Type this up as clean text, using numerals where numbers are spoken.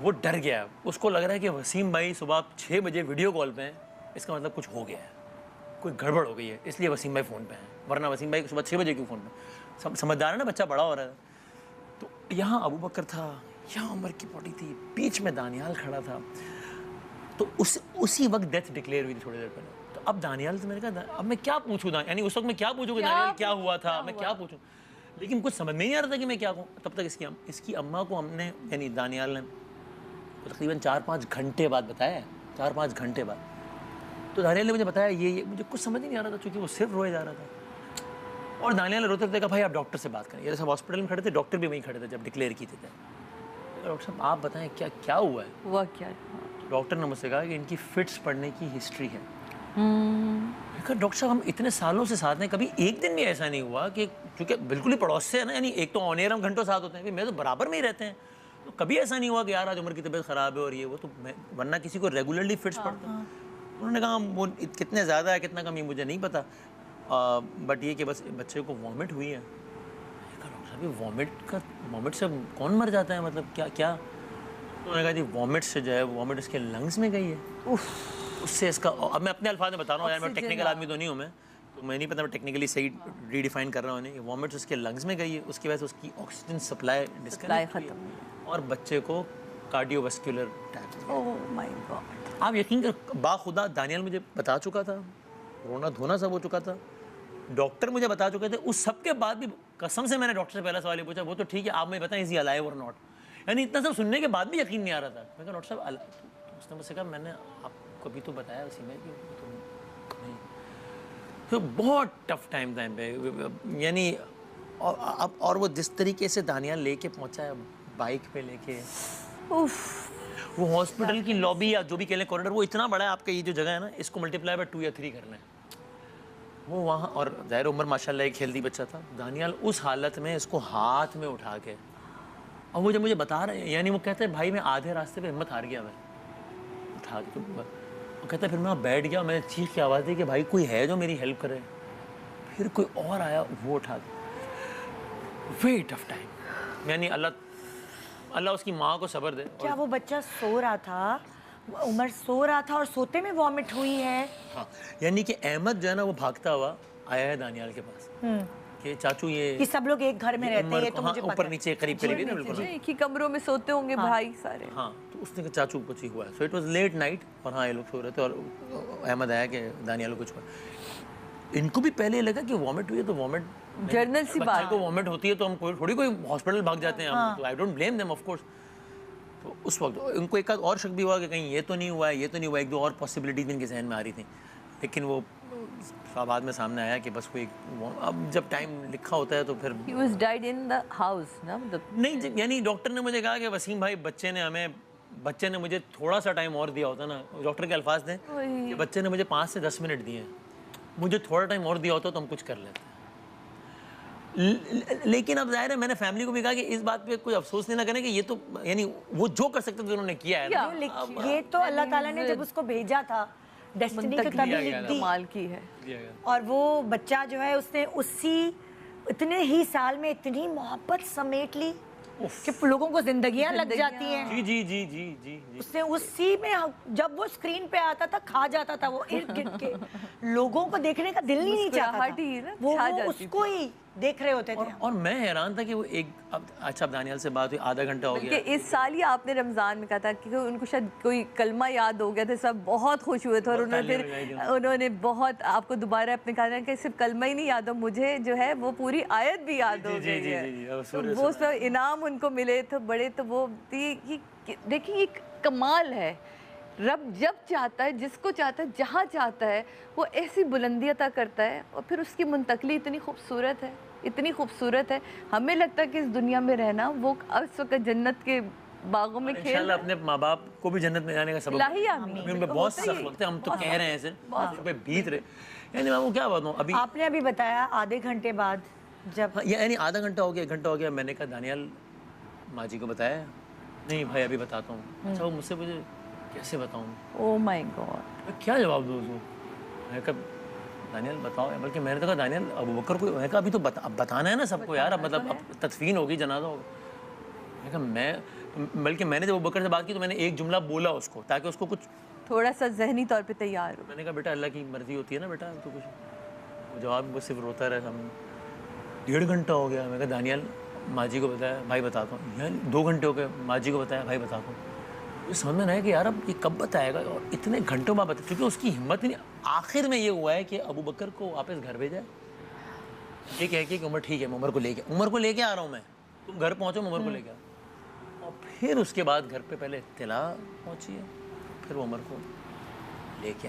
वो डर गया, उसको लग रहा है कि वसीम भाई सुबह 6 बजे वीडियो कॉल पे हैं, इसका मतलब कुछ हो गया है, कोई गड़बड़ हो गई है, इसलिए वसीम भाई फ़ोन पे हैं, वरना वसीम भाई सुबह 6 बजे क्यों फ़ोन पे। समझदार है ना, बच्चा बड़ा हो रहा है। तो यहाँ अबू बकर था, यहाँ उमर की बॉडी थी, बीच में दानियाल खड़ा था। तो उसी वक्त डेथ डिक्लेयर हुई थी थोड़ी देर पहले। तो अब दानियाल से मैंने कहा अब मैं क्या पूछूँ, यानी उस वक्त मैं क्या पूछूँ कि दानियाल क्या हुआ था, मैं क्या पूछूँ, लेकिन कुछ समझ में नहीं आ रहा था कि मैं क्या कहूँ। तब तक इसकी अम्मा को हमने, यानी दानियाल ने तकरीबन 4-5 घंटे बाद बताया, 4-5 घंटे बाद। तो दानियाल ने मुझे बताया ये मुझे कुछ समझ ही नहीं आ रहा था, क्योंकि वो सिर्फ रोए जा रहा था। और दानियाल ने रोते थे, कहा भाई आप डॉक्टर से बात करें। ये सब हॉस्पिटल में खड़े थे, डॉक्टर भी वहीं खड़े थे जब डिक्लेयर की थी। डॉक्टर साहब आप बताएं क्या हुआ है, हुआ क्या? डॉक्टर ने मुझसे कहा कि इनकी फिट्स पड़ने की हिस्ट्री है। डॉक्टर साहब हम इतने सालों से साथ हैं, कभी एक दिन भी ऐसा नहीं हुआ कि, क्योंकि बिल्कुल ही पड़ोस से है ना, यानी एक तो ऑन एयर हम घंटों साथ होते हैं, मैं तो बराबर में ही रहते हैं, तो कभी ऐसा नहीं हुआ कि यार आज उमर की तबीयत ख़राब है और ये वो, तो वरना किसी को रेगुलरली फिट्स पड़ता। उन्होंने कहा वो कितने ज़्यादा है कितना कम ये मुझे नहीं पता, बट ये कि बस बच्चे को वॉमिट हुई है। डॉक्टर साहब वॉमिट से कौन मर जाता है, मतलब क्या? तो उन्होंने कहा जी वॉमिट से जो है, वॉमिट इसके लंग्स में गई है, उससे इसका, अब मैं अपने अल्फाज में बता रहा हूँ यार, मैं टेक्निकल आदमी तो नहीं हूँ मैं, तो मैं नहीं पता मैं टेक्निकली सही रीडिफाइन कर रहा हूँ नहीं। वॉमिट उसके लंग्स में गई है, उसकी वजह से उसकी ऑक्सीजन सप्लाई डिस्कनेक्ट हुई और बच्चे को cardiovascular attack. Oh my God. आप यकीन कर, बाखुदा दानियाल मुझे बता चुका था, रोना धोना सब हो चुका था, डॉक्टर मुझे बता चुके थे, उस सब के बाद भी कसम से मैंने डॉक्टर से पहला सवाल ये पूछा, वो तो ठीक है आप मुझे बताएं इज ही अलाइव और नॉट, यानी इतना सब सुनने के बाद भी यकीन नहीं आ रहा था। मैं कहा डॉक्टर साहब तो उसने मुझसे कहा मैंने आपको भी तो बताया उसी में कि तो नहीं। तो बहुत टफ टाइम था पे, यानी और वो जिस तरीके से दानियाल लेके पहुंचा है बाइक पे लेके, वो हॉस्पिटल की लॉबी या जो भी कह लें कॉरिडोर, वो इतना बड़ा है, आपका ये जो जगह है ना इसको मल्टीप्लाई बाय 2 या 3 करना है वो वहाँ। और ज़ाहिर उमर माशाल्लाह एक हेल्दी बच्चा था, दानियाल उस हालत में इसको हाथ में उठा के, और वो जब मुझे बता रहे हैं, यानी वो कहते हैं भाई मैं आधे रास्ते पे हिम्मत हार गया, मैं उठा के, वो कहता है फिर मैं बैठ गया, मैंने चीख की आवाज़ दी कि भाई कोई है जो मेरी हेल्प करे, फिर कोई और आया वो उठा के। वेरी टफ टाइम, यानी अल्लाह उसकी माँ को सब्र दे। क्या वो बच्चा सो रहा था, उमर सो रहा था और सोते में वॉमिट हुई है? हाँ, यानी कि अहमद जो है ना वो भागता हुआ आया है दानियाल के पास कि चाचू ये सब लोग एक घर में रहते हैं, ये तो मुझे पता है, ऊपर नीचे करीब करीब ना, बिल्कुल एक ही कमरों में सोते होंगे भाई सारे। हाँ, तो उसने कहा चाचू कुछ ही हुआ है। So it was late night और हाँ ये लोग सो रहे थे और अहमद आया कि दानियाल को कुछ हुआ। इनको भी पहले लगा कि वॉमिट हुई है, तो वॉमिट जर्नल सी बात को वॉमिट होती है तो हम थोड़ी कोई हॉस्पिटल भाग जाते हैं हम, तो I don't blame them of course. तो उस वक्त उनको एक और शक भी हुआ कि कहीं ये तो नहीं हुआ है, ये तो नहीं हुआ, एक दो और पॉसिबिलिटीज इनके जहन में आ रही थी, लेकिन वो बाद में सामने आया कि बस कोई, अब जब टाइम लिखा होता है तो फिर he was died in the house ना, नहीं, यानी डॉक्टर ने मुझे कहा कि वसीम भाई बच्चे ने मुझे थोड़ा सा टाइम और दिया होता ना, डॉक्टर के अल्फाज थे कि बच्चे ने मुझे 5 से 10 मिनट दिए, मुझे थोड़ा टाइम और दिया होता तो हम कुछ कर लेते। लेकिन अब जाहिर है मैंने फैमिली को भी कहा कि इस बात पे कोई अफसोस नहीं ना करें कि ये तो यानी वो जो कर सकते थे उन्होंने किया है। ये तो अल्लाह ताला ने जब उसको भेजा था, डेस्टिनी तो तभी लिख दी, कमाल की है। और वो बच्चा जो है उसने उसी इतने ही साल में इतनी मोहब्बत समेट ली कि लोगों को जिंदगियां लग जाती हैं। जी जी जी जी जी जी। उसने उसी में, जब वो स्क्रीन पे आता था खा जाता था, वो इर्द गिर्द के लोगों को देखने का दिल नहीं चाहता था, वो उसको ही देख रहे होते थे। और मैं हैरान था कि वो अच्छा दानियाल से बात हुई, आधा घंटा हो गया। इस साल ही आपने रमज़ान में कहा था कि उनको शायद कोई कलमा याद हो गया था, सब बहुत खुश हुए थे और उन्होंने बहुत आपको दोबारा अपने कहा कि सिर्फ कलमा ही नहीं याद हो, मुझे जो है वो पूरी आयत भी याद हो गई है, वो उस पर इनाम उनको मिले तो बड़े, तो वो देखिए ये कमाल है, रब जब चाहता है, जिसको चाहता है, जहाँ चाहता है, वो ऐसी बुलंदी अता करता है और फिर उसकी मुंतकली इतनी खूबसूरत है, इतनी खूबसूरत है। हमें लगता है कि इस दुनिया में रहना, वो इस वक्त जन्नत के बागों में खेल, अपने माँ बाप को भी जन्नत में जाने का सबब उनपे बहुत सख्त वक्त है, हम तो कह रहे हैं ऐसे पे बीत रहे, यानी मैं वो क्या बताऊँ। अभी आपने अभी बताया आधे घंटे बाद जब, यानी आधा घंटा हो गया, 1 घंटा हो गया, मैंने कहा दानियाल माँ जी को बताया नहीं भाई अभी बताता हूँ। अच्छा वो मुझसे मुझे कैसे बताऊँ, ओह माय गॉड, क्या जवाब दूँ उसको। मैं कहा दानियाल बताओ, बल्कि मैंने तो कहा दानियाल अबू बकर को, मैं कहा अभी तो बताना है ना सबको यार, अब मतलब अब तदफीन होगी, जनाजा होगा। मैं कहा मैं, तो बल्कि मैंने जब अबू बकर से बात की तो मैंने एक जुमला बोला उसको, ताकि उसको कुछ थोड़ा सा जहनी तौर पे तैयार हो। मैंने कहा बेटा अल्लाह की मर्जी होती है ना बेटा, तो कुछ जवाब बस सिर्फ रोता रहा सामने। 1.5 घंटा हो गया। मैं कहा दानियाल माँ जी को बताया, भाई बताता हूँ। यार 2 घंटे हो गए, माँ जी को बताया, भाई बताता हूँ। मुझे समझ में आया कि यार अब ये कब बताएगा, और इतने घंटों बाद बता, क्योंकि उसकी हिम्मत नहीं। आखिर में ये हुआ है कि अबू बकर को वापस घर भेजा, ये कह के कि उमर ठीक है, मैं उमर को लेके आ रहा हूँ, मैं तुम घर पहुँचो, मैं उमर को लेके आ। और फिर उसके बाद घर पे पहले इत्तला पहुँची है, फिर वो उमर को लेके